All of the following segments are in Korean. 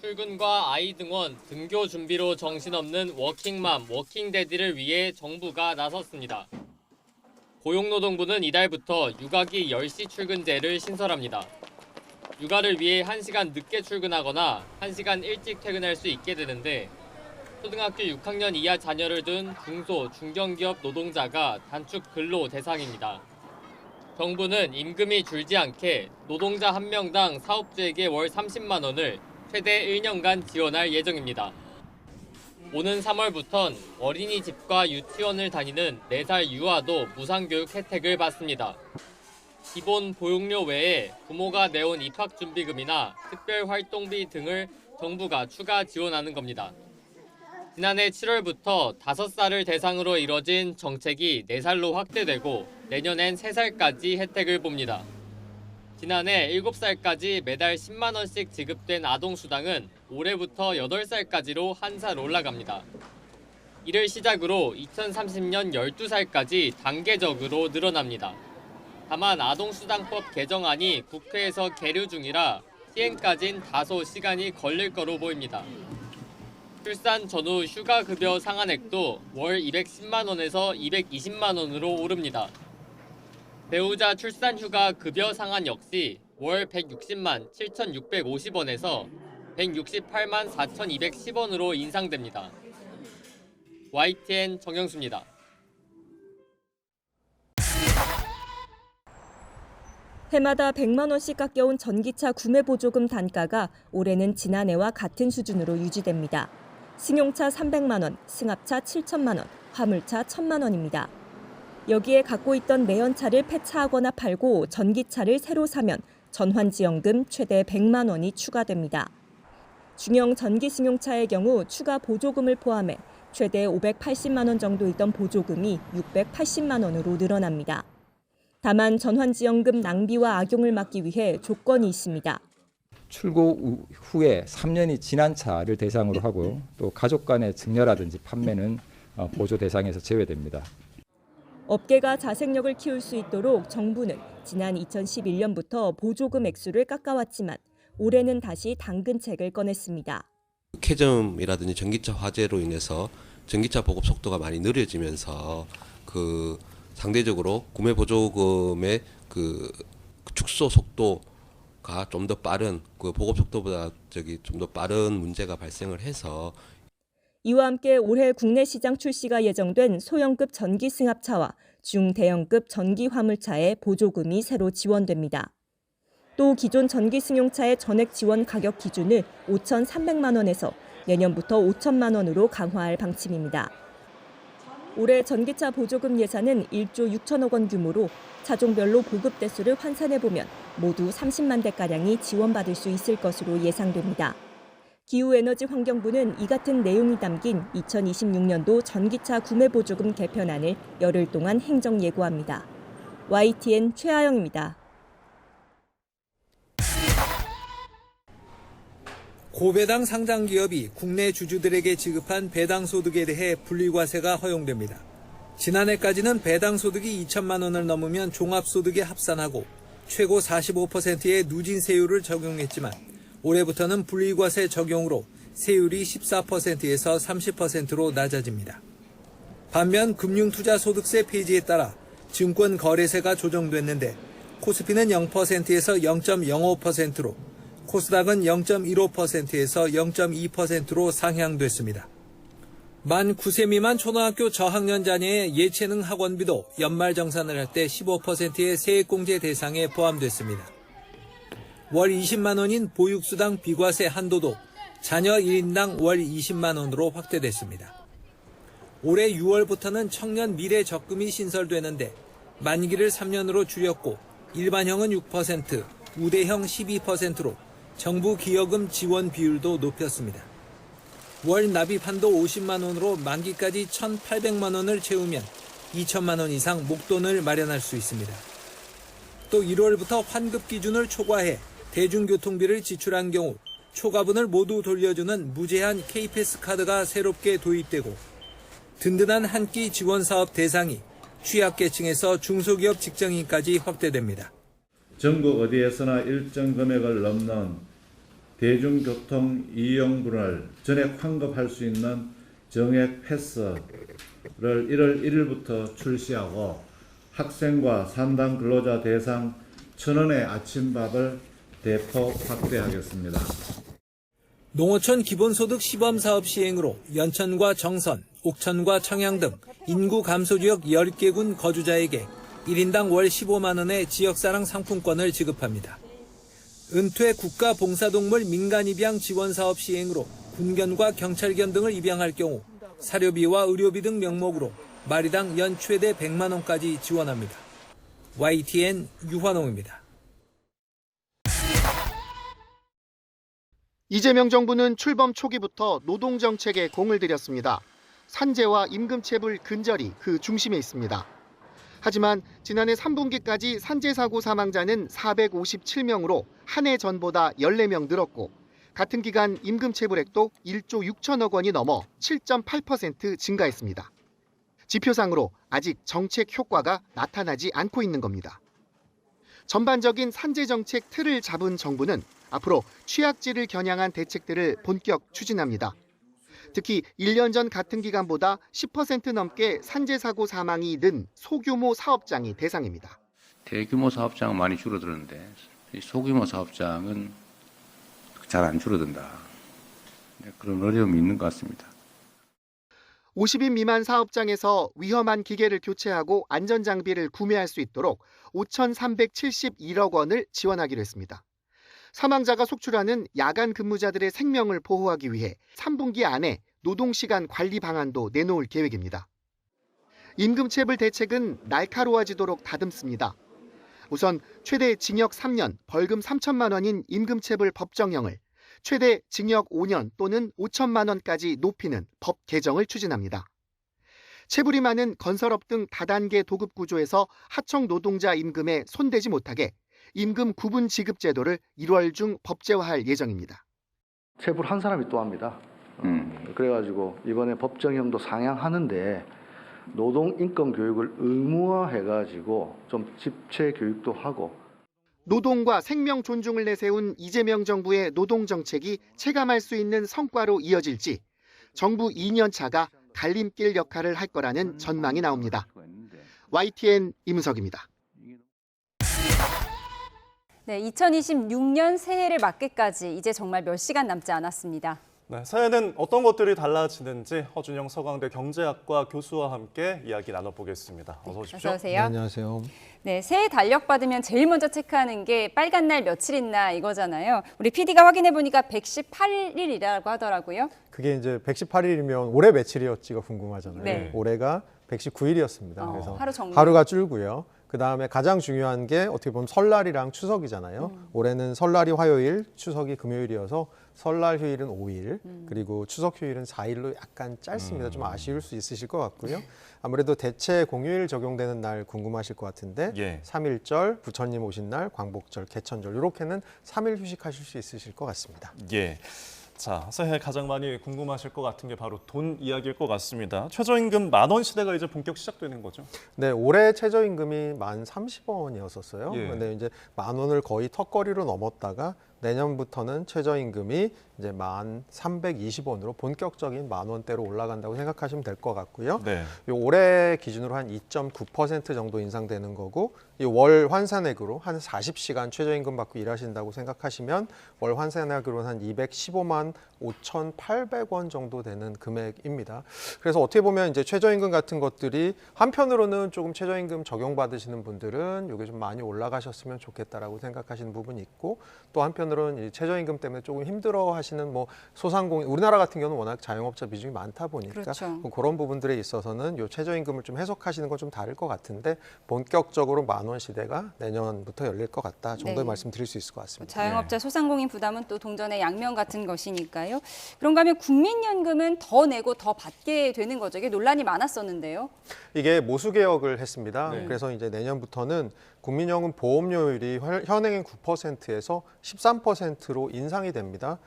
출근과 아이 등원, 등교 준비로 정신없는 워킹맘, 워킹데디를 위해 정부가 나섰습니다. 고용노동부는 이달부터 육아기 10시 출근제를 신설합니다. 육아를 위해 1시간 늦게 출근하거나 1시간 일찍 퇴근할 수 있게 되는데 초등학교 6학년 이하 자녀를 둔 중소, 중견기업 노동자가 단축 근로 대상입니다. 정부는 임금이 줄지 않게 노동자 1명당 사업주에게 월 30만 원을 최대 1년간 지원할 예정입니다. 오는 3월부턴 어린이집과 유치원을 다니는 4살 유아도 무상교육 혜택을 받습니다. 기본 보육료 외에 부모가 내온 입학준비금이나 특별활동비 등을 정부가 추가 지원하는 겁니다. 지난해 7월부터 5살을 대상으로 이뤄진 정책이 4살로 확대되고 내년엔 3살까지 혜택을 봅니다. 지난해 7살까지 매달 10만 원씩 지급된 아동수당은 올해부터 8살까지로 1살 올라갑니다. 이를 시작으로 2030년 12살까지 단계적으로 늘어납니다. 다만 아동수당법 개정안이 국회에서 계류 중이라 시행까진 다소 시간이 걸릴 거로 보입니다. 출산 전후 휴가급여 상한액도 월 210만 원에서 220만 원으로 오릅니다. 배우자 출산휴가 급여 상한 역시 월 160만 7,650원에서 168만 4,210원으로 인상됩니다. YTN 정영수입니다. 해마다 100만 원씩 깎여온 전기차 구매 보조금 단가가 올해는 지난해와 같은 수준으로 유지됩니다. 승용차 300만 원, 승합차 7천만 원, 화물차 1,000만 원입니다. 여기에 갖고 있던 내연차를 폐차하거나 팔고 전기차를 새로 사면 전환지원금 최대 100만 원이 추가됩니다. 중형 전기 승용차의 경우 추가 보조금을 포함해 최대 580만 원 정도 있던 보조금이 680만 원으로 늘어납니다. 다만 전환지원금 낭비와 악용을 막기 위해 조건이 있습니다. 출고 후에 3년이 지난 차를 대상으로 하고 또 가족 간의 증여라든지 판매는 보조 대상에서 제외됩니다. 업계가 자생력을 키울 수 있도록 정부는 지난 2011년부터 보조금 액수를 깎아왔지만 올해는 다시 당근책을 꺼냈습니다. 캐즘이라든지 전기차 화재로 인해서 전기차 보급 속도가 많이 느려지면서 상대적으로 구매 보조금의 축소 속도가 좀 더 빠른 보급 속도보다 좀 더 빠른 문제가 발생을 해서 이와 함께 올해 국내 시장 출시가 예정된 소형급 전기 승합차와 중대형급 전기 화물차에 보조금이 새로 지원됩니다. 또 기존 전기 승용차의 전액 지원 가격 기준을 5,300만 원에서 내년부터 5천만 원으로 강화할 방침입니다. 올해 전기차 보조금 예산은 1조 6천억 원 규모로 차종별로 보급 대수를 환산해보면 모두 30만 대가량이 지원받을 수 있을 것으로 예상됩니다. 기후에너지환경부는 이 같은 내용이 담긴 2026년도 전기차 구매보조금 개편안을 열흘 동안 행정 예고합니다. YTN 최하영입니다. 고배당 상장 기업이 국내 주주들에게 지급한 배당 소득에 대해 분리과세가 허용됩니다. 지난해까지는 배당 소득이 2천만 원을 넘으면 종합소득에 합산하고 최고 45%의 누진세율을 적용했지만 올해부터는 분리과세 적용으로 세율이 14%에서 30%로 낮아집니다. 반면 금융투자소득세 폐지에 따라 증권거래세가 조정됐는데 코스피는 0%에서 0.05%로 코스닥은 0.15%에서 0.2%로 상향됐습니다. 만 9세 미만 초등학교 저학년 자녀의 예체능 학원비도 연말정산을 할 때 15%의 세액공제 대상에 포함됐습니다. 월 20만 원인 보육수당 비과세 한도도 자녀 1인당 월 20만 원으로 확대됐습니다. 올해 6월부터는 청년 미래 적금이 신설되는데 만기를 3년으로 줄였고 일반형은 6%, 우대형 12%로 정부 기여금 지원 비율도 높였습니다. 월 납입 한도 50만 원으로 만기까지 1,800만 원을 채우면 2천만 원 이상 목돈을 마련할 수 있습니다. 또 1월부터 환급 기준을 초과해 대중교통비를 지출한 경우 초과분을 모두 돌려주는 무제한 K패스 카드가 새롭게 도입되고 든든한 한 끼 지원 사업 대상이 취약계층에서 중소기업 직장인까지 확대됩니다. 전국 어디에서나 일정 금액을 넘는 대중교통 이용분을 전액 환급할 수 있는 정액 패스를 1월 1일부터 출시하고 학생과 산당 근로자 대상 1,000원의 아침밥을 대폭 확대하겠습니다. 농어촌 기본소득 시범사업 시행으로 연천과 정선, 옥천과 청양 등 인구 감소지역 10개군 거주자에게 1인당 월 15만 원의 지역사랑 상품권을 지급합니다. 은퇴 국가봉사동물 민간입양 지원사업 시행으로 군견과 경찰견 등을 입양할 경우 사료비와 의료비 등 명목으로 마리당 연 최대 100만 원까지 지원합니다. YTN 유환홍입니다. 이재명 정부는 출범 초기부터 노동정책에 공을 들였습니다. 산재와 임금체불 근절이 그 중심에 있습니다. 하지만 지난해 3분기까지 산재사고 사망자는 457명으로 한 해 전보다 14명 늘었고 같은 기간 임금체불액도 1조 6천억 원이 넘어 7.8% 증가했습니다. 지표상으로 아직 정책 효과가 나타나지 않고 있는 겁니다. 전반적인 산재 정책 틀을 잡은 정부는 앞으로 취약지를 겨냥한 대책들을 본격 추진합니다. 특히 1년 전 같은 기간보다 10% 넘게 산재사고 사망이 는 소규모 사업장이 대상입니다. 대규모 사업장은 많이 줄어들었는데 이 소규모 사업장은 잘 안 줄어든다. 그런 어려움이 있는 것 같습니다. 50인 미만 사업장에서 위험한 기계를 교체하고 안전장비를 구매할 수 있도록 5,371억 원을 지원하기로 했습니다. 사망자가 속출하는 야간 근무자들의 생명을 보호하기 위해 3분기 안에 노동시간 관리 방안도 내놓을 계획입니다. 임금체불 대책은 날카로워지도록 다듬습니다. 우선 최대 징역 3년, 벌금 3천만 원인 임금체불 법정형을 최대 징역 5년 또는 5천만 원까지 높이는 법 개정을 추진합니다. 체불이 많은 건설업 등 다단계 도급 구조에서 하청 노동자 임금에 손대지 못하게 임금 구분 지급 제도를 1월 중 법제화할 예정입니다. 체불 한 사람이 또 합니다. 그래가지고 이번에 법정형도 상향하는데 노동 인권 교육을 의무화해가지고 좀 집체 교육도 하고. 노동과 생명 존중을 내세운 이재명 정부의 노동 정책이 체감할 수 있는 성과로 이어질지 정부 2년 차가 갈림길 역할을 할 거라는 전망이 나옵니다. YTN 임은석입니다. 네, 2026년 새해를 맞기까지 이제 정말 몇 시간 남지 않았습니다. 네, 새해는 어떤 것들이 달라지는지 허준영 서강대 경제학과 교수와 함께 이야기 나눠보겠습니다. 어서 오십시오. 어서 오세요. 네, 안녕하세요. 네, 새해 달력 받으면 제일 먼저 체크하는 게 빨간 날 며칠 있나 이거잖아요. 우리 PD가 확인해 보니까 118일이라고 하더라고요. 그게 이제 118일이면 올해 며칠이었지가 궁금하잖아요. 네. 올해가 119일이었습니다. 그래서 하루 정리. 하루가 줄고요. 그다음에 가장 중요한 게 어떻게 보면 설날이랑 추석이잖아요. 올해는 설날이 화요일, 추석이 금요일이어서 설날 휴일은 5일, 그리고 추석 휴일은 4일로 약간 짧습니다. 좀 아쉬울 수 있으실 것 같고요. 아무래도 대체 공휴일 적용되는 날 궁금하실 것 같은데 예. 3.1절, 부처님 오신 날, 광복절, 개천절 이렇게는 3일 휴식하실 수 있으실 것 같습니다. 예. 자, 새해 가장 많이 궁금하실 것 같은 게 바로 돈 이야기일 것 같습니다. 최저임금 10,000원 시대가 이제 본격 시작되는 거죠? 네, 올해 최저임금이 1030원이었었어요. 예. 근데 이제 10,000원을 거의 턱걸이로 넘었다가 내년부터는 최저임금이 이제 1,320원으로 본격적인 10,000원대로 올라간다고 생각하시면 될 것 같고요. 네. 이 올해 기준으로 한 2.9% 정도 인상되는 거고, 이 월 환산액으로 한 40시간 최저임금 받고 일하신다고 생각하시면 월 환산액으로는 한 215만 5,800원 정도 되는 금액입니다. 그래서 어떻게 보면 이제 최저임금 같은 것들이 한편으로는 조금 최저임금 적용받으시는 분들은 이게 좀 많이 올라가셨으면 좋겠다라고 생각하시는 부분이 있고, 또 한편으로는 이 최저임금 때문에 조금 힘들어하시는 뭐 소상공인, 우리나라 같은 경우는 워낙 자영업자 비중이 많다 보니까 그렇죠. 그런 부분들에 있어서는 이 최저임금을 좀 해석하시는 건 좀 다를 것 같은데 본격적으로 10,000원 시대가 내년부터 열릴 것 같다 정도의 네. 말씀 드릴 수 있을 것 같습니다. 자영업자, 소상공인 부담은 또 동전의 양면 같은 것이니까요. 그런가 하면 국민연금은 더 내고 더 받게 되는 거죠. 이게 논란이 많았었는데요. 이게 모수 개혁을 했습니다. 네. 그래서 이제 내년부터는 국민연금 보험료율이 현행인 9%에서 13%로 인상이 됩니다.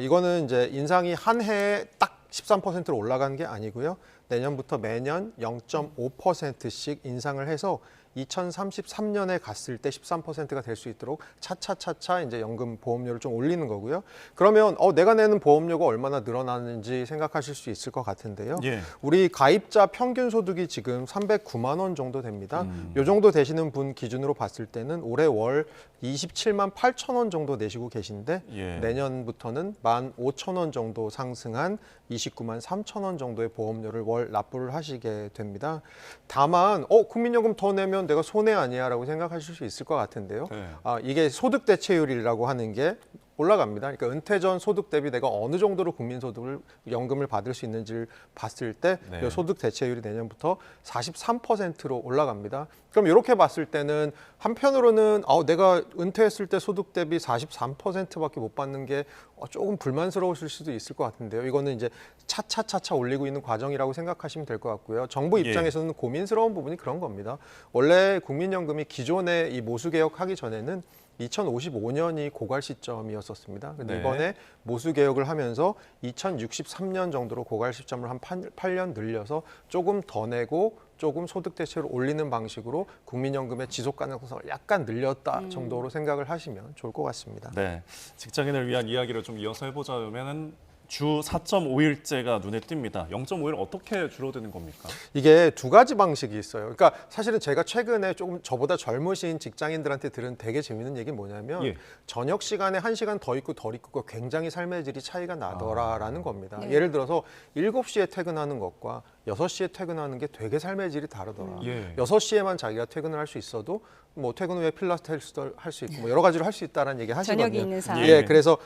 이거는 이제 인상이 한 해에 딱 13%로 올라간 게 아니고요. 내년부터 매년 0.5%씩 인상을 해서 2033년에 갔을 때 13%가 될 수 있도록 차차차차 이제 연금 보험료를 좀 올리는 거고요. 그러면 내가 내는 보험료가 얼마나 늘어나는지 생각하실 수 있을 것 같은데요. 예. 우리 가입자 평균 소득이 지금 309만 원 정도 됩니다. 요 정도 되시는 분 기준으로 봤을 때는 올해 월 27만 8천 원 정도 내시고 계신데 예. 내년부터는 15,000원 정도 상승한 29만 3천 원 정도의 보험료를 월 납부를 하시게 됩니다. 다만 국민연금 더 내면 내가 손해 아니야라고 생각하실 수 있을 것 같은데요. 네. 이게 소득 대체율이라고 하는 게 올라갑니다. 그러니까 은퇴 전 소득 대비 내가 어느 정도로 국민소득을 연금을 받을 수 있는지를 봤을 때 네. 이 소득 대체율이 내년부터 43%로 올라갑니다. 그럼 이렇게 봤을 때는 한편으로는 내가 은퇴했을 때 소득 대비 43%밖에 못 받는 게 조금 불만스러우실 수도 있을 것 같은데요. 이거는 이제 차차차차 올리고 있는 과정이라고 생각하시면 될 것 같고요. 정부 입장에서는 고민스러운 부분이 그런 겁니다. 원래 국민연금이 기존에 이 모수개혁하기 전에는 2055년이 고갈 시점이었었습니다. 근데 네. 이번에 모수 개혁을 하면서 2063년 정도로 고갈 시점을 한 8년 늘려서 조금 더 내고 조금 소득 대체율을 올리는 방식으로 국민연금의 지속 가능성을 약간 늘렸다 정도로 생각을 하시면 좋을 것 같습니다. 네, 직장인을 위한 이야기를 좀 이어서 해보자면은 주 4.5일제가 눈에 띕니다. 0.5일 어떻게 줄어드는 겁니까? 이게 두 가지 방식이 있어요. 그러니까 사실은 제가 최근에 조금 저보다 젊으신 직장인들한테 들은 되게 재밌는 얘기는 뭐냐면 저녁 시간에 1시간 더 있고 덜 있고 굉장히 삶의 질이 차이가 나더라라는 겁니다. 네. 예를 들어서 7시에 퇴근하는 것과 6시에 퇴근하는 게 되게 삶의 질이 다르더라. 6시에만 자기가 퇴근을 할 수 있어도 뭐 퇴근 후에 필라테스도 할 수 있고 뭐 여러 가지를 할 수 있다라는 얘기 하시거든요. 저녁이 있는 사람. 그래서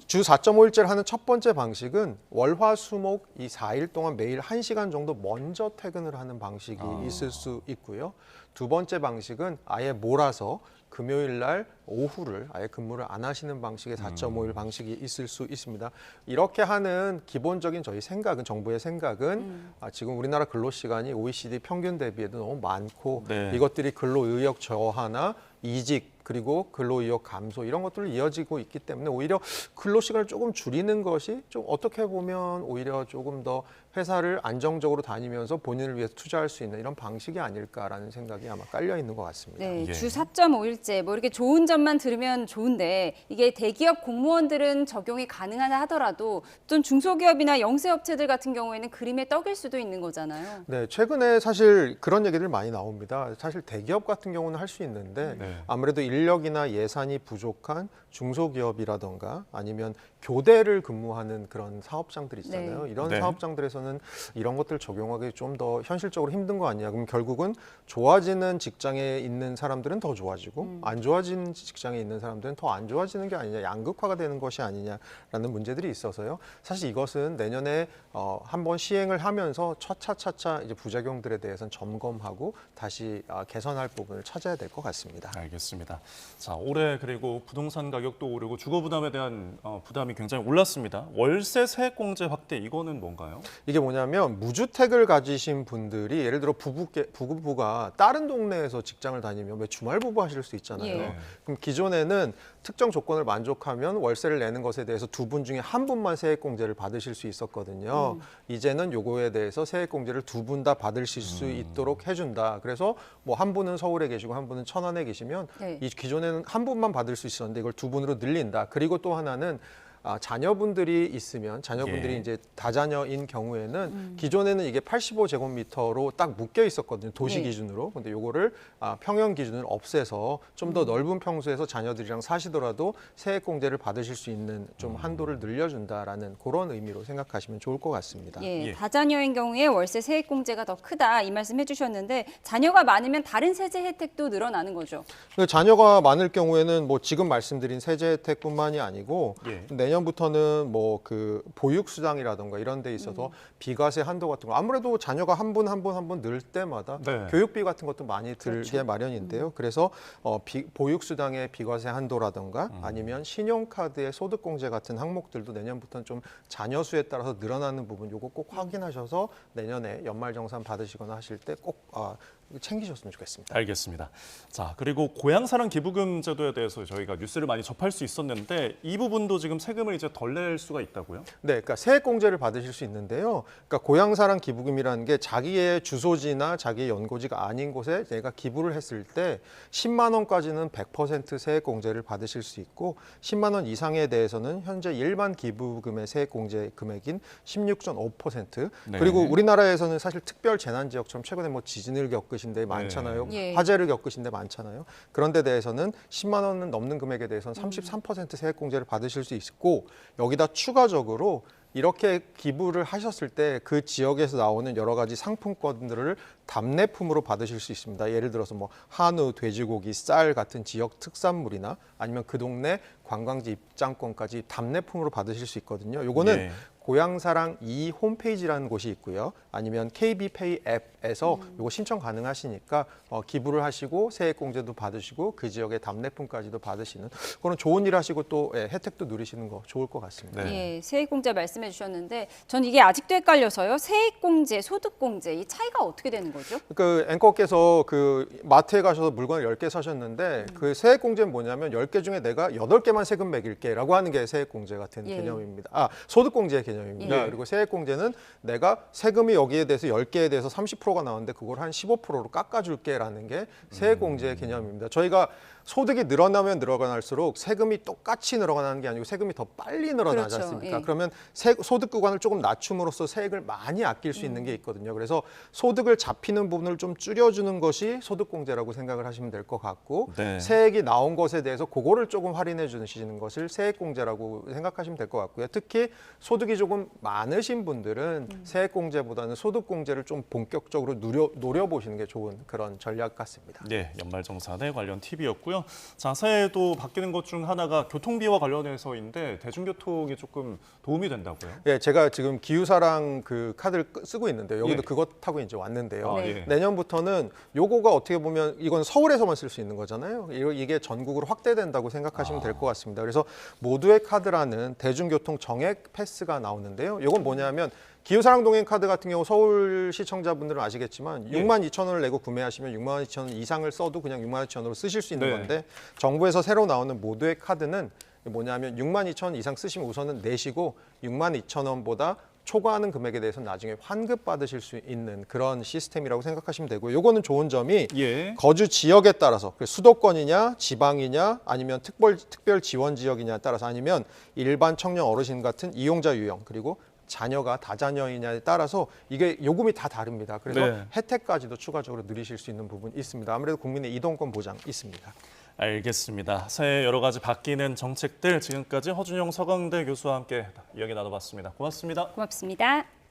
주 4.5일제를 하는 첫 번째 방식은 월화수목 이 4일 동안 매일 1시간 정도 먼저 퇴근을 하는 방식이 있을 수 있고요. 두 번째 방식은 아예 몰아서 금요일 날 오후를 아예 근무를 안 하시는 방식의 4.5일 방식이 있을 수 있습니다. 이렇게 하는 기본적인 저희 생각은 정부의 생각은 지금 우리나라 근로시간이 OECD 평균 대비에도 너무 많고 이것들이 근로의욕 저하나 이직 그리고 근로의욕 감소 이런 것들로 이어지고 있기 때문에 오히려 근로시간을 조금 줄이는 것이 좀 어떻게 보면 오히려 조금 더 회사를 안정적으로 다니면서 본인을 위해서 투자할 수 있는 이런 방식이 아닐까라는 생각이 아마 깔려 있는 것 같습니다. 네, 주 4.5일제 뭐 이렇게 좋은 점만 들으면 좋은데 이게 대기업 공무원들은 적용이 가능하다 하더라도 좀 중소기업이나 영세업체들 같은 경우에는 그림의 떡일 수도 있는 거잖아요. 네, 최근에 사실 그런 얘기들 많이 나옵니다. 사실 대기업 같은 경우는 할 수 있는데 아무래도 인력이나 예산이 부족한 중소기업이라던가 아니면 교대를 근무하는 그런 사업장들 있잖아요. 이런 사업장들에서는 이런 것들 적용하기 좀 더 현실적으로 힘든 거 아니야. 그럼 결국은 좋아지는 직장에 있는 사람들은 더 좋아지고 안 좋아지는 직장에 있는 사람들은 더 안 좋아지는 게 아니냐. 양극화가 되는 것이 아니냐라는 문제들이 있어서요. 사실 이것은 내년에 한번 시행을 하면서 차차차차 이제 부작용들에 대해서는 점검하고 다시 개선할 부분을 찾아야 될 것 같습니다. 알겠습니다. 자, 올해 그리고 부동산 가격도 오르고 주거 부담에 대한 부담이 굉장히 올랐습니다. 월세 세액공제 확대 이거는 뭔가요? 이게 뭐냐면 무주택을 가지신 분들이 예를 들어 부부가 다른 동네에서 직장을 다니면 왜 주말 부부 하실 수 있잖아요. 그럼 기존에는 특정 조건을 만족하면 월세를 내는 것에 대해서 두 분 중에 한 분만 세액공제를 받으실 수 있었거든요. 이제는 요거에 대해서 세액공제를 두 분 다 받으실 수 있도록 해준다. 그래서 뭐 한 분은 서울에 계시고 한 분은 천안에 계시면 이 기존에는 한 분만 받을 수 있었는데 이걸 두 분으로 늘린다. 그리고 또 하나는 자녀분들이 있으면 자녀분들이 이제 다자녀인 경우에는 기존에는 이게 85제곱미터로 딱 묶여 있었거든요. 도시 기준으로. 근데 요거를 평형 기준을 없애서 좀 더 넓은 평수에서 자녀들이랑 사시더라도 세액공제를 받으실 수 있는 좀 한도를 늘려준다라는 그런 의미로 생각하시면 좋을 것 같습니다. 다자녀인 경우에 월세 세액공제가 더 크다 이 말씀 해주셨는데 자녀가 많으면 다른 세제 혜택도 늘어나는 거죠. 자녀가 많을 경우에는 뭐 지금 말씀드린 세제 혜택뿐만이 아니고 내년부터는 뭐 그 보육수당이라든가 이런 데 있어서 비과세 한도 같은 거 아무래도 자녀가 한 분 늘 때마다 교육비 같은 것도 많이 들게 마련인데요. 그래서 보육수당의 비과세 한도라든가 아니면 신용카드의 소득공제 같은 항목들도 내년부터는 좀 자녀 수에 따라서 늘어나는 부분 요거 꼭 확인하셔서 내년에 연말정산 받으시거나 하실 때 꼭 챙기셨으면 좋겠습니다. 알겠습니다. 자, 그리고 고향사랑 기부금 제도에 대해서 저희가 뉴스를 많이 접할 수 있었는데 이 부분도 지금 세금을 이제 덜 낼 수가 있다고요? 네, 그러니까 세액공제를 받으실 수 있는데요. 그러니까 고향사랑 기부금이라는 게 자기의 주소지나 자기의 연고지가 아닌 곳에 내가 기부를 했을 때 10만 원까지는 100% 세액공제를 받으실 수 있고 10만 원 이상에 대해서는 현재 일반 기부금의 세액공제 금액인 16.5%. 네. 그리고 우리나라에서는 사실 특별 재난 지역처럼 최근에 뭐 지진을 겪으신 데 많잖아요. 예. 화재를 겪으신 데 많잖아요. 그런 데 대해서는 10만 원은 넘는 금액에 대해서는 33% 세액공제를 받으실 수 있고 여기다 추가적으로 이렇게 기부를 하셨을 때 그 지역에서 나오는 여러 가지 상품권들을 답례품으로 받으실 수 있습니다. 예를 들어서 뭐 한우, 돼지고기, 쌀 같은 지역 특산물이나 아니면 그 동네 관광지 입장권까지 답례품으로 받으실 수 있거든요. 요거는 예. 고향사랑 2 홈페이지라는 곳이 있고요. 아니면 KB페이 앱에서 이거 신청 가능하시니까 기부를 하시고 세액공제도 받으시고 그 지역의 답례품까지도 받으시는 그런 좋은 일 하시고 또 혜택도 누리시는 거 좋을 것 같습니다. 예, 세액공제 말씀해 주셨는데 전 이게 아직도 헷갈려서요. 세액공제, 소득공제 이 차이가 어떻게 되는 거죠? 그 앵커께서 그 마트에 가셔서 물건을 10개 사셨는데 그 세액공제는 뭐냐면 10개 중에 내가 8개만 세금 매길게라고 하는 게 세액공제 같은 예. 개념입니다. 아, 소득공제의 개념입니다. 예. 그리고 세액공제는 내가 세금이 여기에 대해서 10개에 대해서 30%가 나오는데 그걸 한 15%로 깎아줄게라는 게 세액공제의 개념입니다. 저희가 소득이 늘어나면 늘어날수록 세금이 똑같이 늘어나는 게 아니고 세금이 더 빨리 늘어나지 그렇죠. 않습니까? 예. 그러면 소득 구간을 조금 낮춤으로써 세액을 많이 아낄 수 있는 게 있거든요. 그래서 소득을 잡히는 부분을 좀 줄여주는 것이 소득공제라고 생각을 하시면 될 것 같고 네. 세액이 나온 것에 대해서 그거를 조금 할인해 주시는 것을 세액공제라고 생각하시면 될 것 같고요. 특히 소득이 조금 많으신 분들은 세액공제보다는 소득공제를 좀 본격적으로 노려보시는 게 좋은 그런 전략 같습니다. 네, 연말정산에 관련 팁이었고요. 자, 새해에도 바뀌는 것 중 하나가 교통비와 관련해서인데 대중교통이 조금 도움이 된다고요? 예, 제가 지금 기후사랑 그 카드를 쓰고 있는데 여기도 예. 그것 타고 이제 왔는데요. 아, 예. 내년부터는 요거가 어떻게 보면 이건 서울에서만 쓸 수 있는 거잖아요. 이게 전국으로 확대된다고 생각하시면 될 것 같습니다. 그래서 모두의 카드라는 대중교통 정액 패스가 나오는데요. 이건 뭐냐면 기후사랑 동행 카드 같은 경우 서울 시청자분들은 아시겠지만 62,000원을 내고 구매하시면 62,000원 이상을 써도 그냥 62,000원으로 쓰실 수 있는 네. 건데 정부에서 새로 나오는 모두의 카드는 뭐냐면 62,000원 이상 쓰시면 우선은 내시고 62,000원보다 초과하는 금액에 대해서는 나중에 환급 받으실 수 있는 그런 시스템이라고 생각하시면 되고요. 요거는 좋은 점이 예. 거주 지역에 따라서 수도권이냐 지방이냐 아니면 특별 지원 지역이냐에 따라서 아니면 일반 청년 어르신 같은 이용자 유형 그리고 자녀가 다자녀이냐에 따라서 이게 요금이 다 다릅니다. 그래서 네. 혜택까지도 추가적으로 누리실 수 있는 부분이 있습니다. 아무래도 국민의 이동권 보장 있습니다. 알겠습니다. 새해 여러 가지 바뀌는 정책들 지금까지 허준영 서강대 교수와 함께 이야기 나눠봤습니다. 고맙습니다. 고맙습니다.